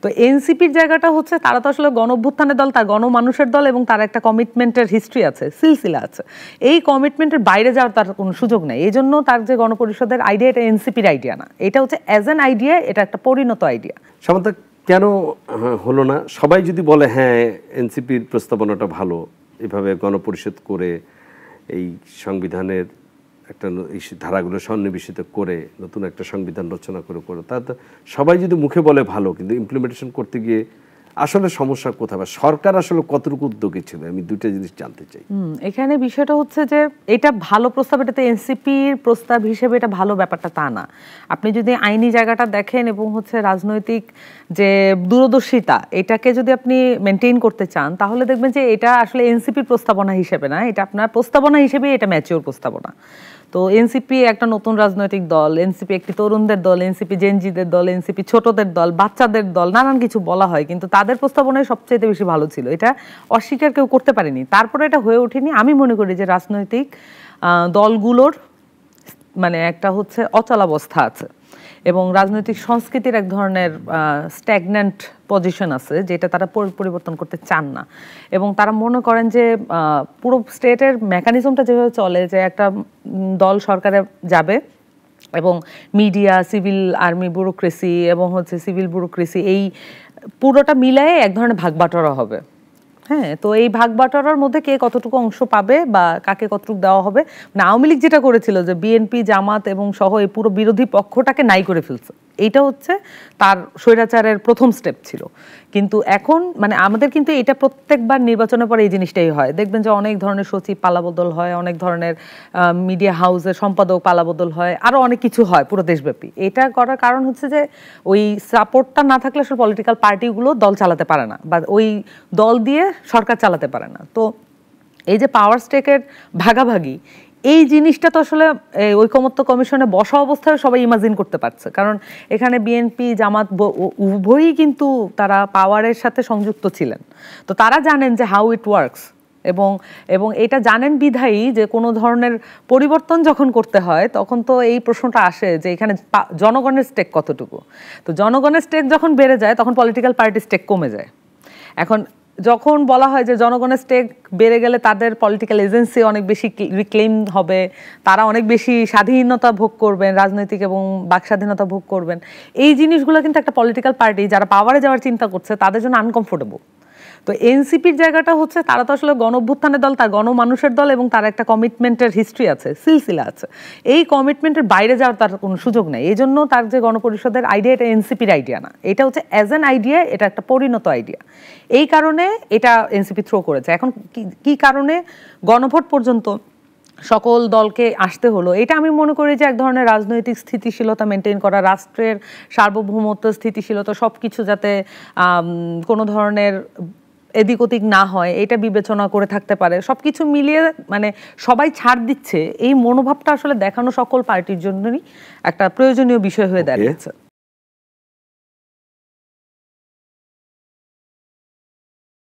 তো এনসিপির জায়গাটা হচ্ছে তারা তো আসলে গণঅভ্যুত্থানের দল, তার গণমানুষের দল, এবং তার একটা কমিটমেন্টের হিস্ট্রি আছে, সিলসিলা আছে। এই কমিটমেন্টের বাইরে যাওয়ার তার কোনো সুযোগ নেই। এই জন্য তার যে গণপরিষদের আইডিয়া, এটা এনসিপির আইডিয়া না, এটা হচ্ছে অ্যাজ অ্যান আইডিয়া, এটা একটা পরিণত আইডিয়া। সামান্তা, কেন হলো না? সবাই যদি বলে হ্যাঁ এনসিপির প্রস্তাবনাটা ভালো, এভাবে গণপরিষদ করে এই সংবিধানের একটা ধারাগুলো সন্নিবেশিত করে নতুন একটা সংবিধান রচনা করে তা সবাই যদি মুখে বলে ভালো, কিন্তু ইমপ্লিমেন্টেশন করতে গিয়ে আসলে সমস্যা কোথায়, বা সরকার আসলে কতটুকু উদ্যোগী ছিল? আমি দুইটা জিনিস জানতে চাই। এখানে বিষয়টা হচ্ছে যে এটা ভালো প্রস্তাব, এটাতে এনসিপির প্রস্তাব হিসেবে এটা ভালো ব্যাপারটা তা না। আপনি যদি আইনি জায়গাটা দেখেন এবং হচ্ছে রাজনৈতিক যে দূরদর্শিতা, এটাকে যদি আপনি মেনটেন করতে চান, তাহলে দেখবেন যে এটা আসলে এনসিপির প্রস্তাবনা হিসেবে না, এটা আপনার প্রস্তাবনা হিসেবে এটা ম্যাচিওর প্রস্তাবনা। তো এনসিপি একটা নতুন রাজনৈতিক দল, এনসিপি একটি তরুণদের দল, এনসিপি জেনজিদের দল, এনসিপি ছোটদের দল, বাচ্চাদের দল, নানান কিছু বলা হয়, কিন্তু তাদের প্রস্তাবনাই সবচেয়ে বেশি ভালো ছিল। এটা অস্বীকার কেউ করতে পারেনি। তারপরে এটা হয়ে ওঠেনি। আমি মনে করি যে রাজনৈতিক দলগুলোর মানে একটা হচ্ছে অচলাবস্থা আছে, এবং রাজনৈতিক সংস্কৃতির এক ধরনের স্ট্যাগন্যান্ট পজিশন আছে, যেটা তারা পরিবর্তন করতে চান না। এবং তারা মনে করেন যে পুরো স্টেটের মেকানিজমটা যেভাবে চলে, যে একটা দল সরকারে যাবে এবং মিডিয়া, সিভিল আর্মি ব্যুরোক্রেসি এবং হচ্ছে সিভিল ব্যুরোক্রেসি, এই পুরোটা মিলায়ে এক ধরনের ভাগবাটোয়ারা হবে। হ্যাঁ, তো এই ভাগবাটোয়ারার মধ্যে কে কতটুকু অংশ পাবে বা কাকে কতটুকু দেওয়া হবে, মানে আওয়ামী লীগ যেটা করেছিল যে বিএনপি, জামাত এবং সহ এই পুরো বিরোধী পক্ষটাকে নাই করে ফেলছে, এইটা হচ্ছে তার স্বৈরাচারের প্রথম স্টেপ ছিল। কিন্তু এখন মানে আমাদের কিন্তু এটা প্রত্যেকবার নির্বাচনের পরে এই জিনিসটাই হয়। দেখবেন যে অনেক ধরনের সচিব পালাবদল হয়, অনেক ধরনের মিডিয়া হাউসের সম্পাদক পালাবদল হয়, আরও অনেক কিছু হয় পুরো দেশব্যাপী। এটা করার কারণ হচ্ছে যে ওই সাপোর্টটা না থাকলে আসলে পলিটিক্যাল পার্টিগুলো দল চালাতে পারে না, বা ওই দল দিয়ে সরকার চালাতে পারে না। তো এই যে পাওয়ার স্টেকের ভাগাভাগি, এই জিনিসটা তো আসলে ঐকমত্য কমিশনে বসা অবস্থায় সবাই ইমাজিন করতে পারছে, কারণ এখানে বিএনপি, জামাত উভয়ই কিন্তু তারা পাওয়ারের সাথে সংযুক্ত ছিলেন। তো তারা জানেন যে হাউ ইট ওয়ার্কস, এবং এটা জানেন বিধায়ী যে কোনো ধরনের পরিবর্তন যখন করতে হয় তখন তো এই প্রশ্নটা আসে যে এখানে জনগণের স্টেক কতটুকু। তো জনগণের স্টেক যখন বেড়ে যায় তখন পলিটিক্যাল পার্টির স্টেক কমে যায়। এখন যখন বলা হয় যে জনগণের স্টেক বেড়ে গেলে তাদের পলিটিক্যাল এজেন্সি অনেক বেশি রিক্লেম হবে, তারা অনেক বেশি স্বাধীনতা ভোগ করবেন, রাজনৈতিক এবং বাক স্বাধীনতা ভোগ করবেন, এই জিনিসগুলো কিন্তু একটা পলিটিক্যাল পার্টি যারা পাওয়ারে যাওয়ার চিন্তা করছে তাদের জন্য আনকমফোর্টেবল। তো এনসিপির জায়গাটা হচ্ছে তারা তো আসলে গণঅভ্যুত্থানের দল, তার গণমানুষের দল, এবং তার একটা কমিটমেন্টের হিস্ট্রি আছে, সিলসিলা আছে। এই কমিটমেন্টের বাইরে যাওয়ার তার কোনো সুযোগ নেই। এই জন্য তার যে গণপরিষদের আইডিয়া, এটা এনসিপির আইডিয়া না, এটা হচ্ছে অ্যাজ অ্যান আইডিয়া, এটা একটা পরিণত আইডিয়া। এই কারণে এটা এনসিপি থ্রো করেছে। এখন কি কারণে গণভোট পর্যন্ত সকল দলকে আসতে হলো, এটা আমি মনে করি যে এক ধরনের রাজনৈতিক স্থিতিশীলতা মেনটেন করা, রাষ্ট্রের সার্বভৌমত্ব, স্থিতিশীলতা সব কিছু যাতে কোনো ধরনের এদিক ওদিক না হয়, এটা বিবেচনা করে থাকতে পারে। সবকিছু মিলিয়ে মানে সবাই ছাড় দিচ্ছে, এই মনোভাবটা আসলে দেখানো সকল পার্টির জন্যই একটা প্রয়োজনীয় বিষয় হয়ে দাঁড়িয়েছে।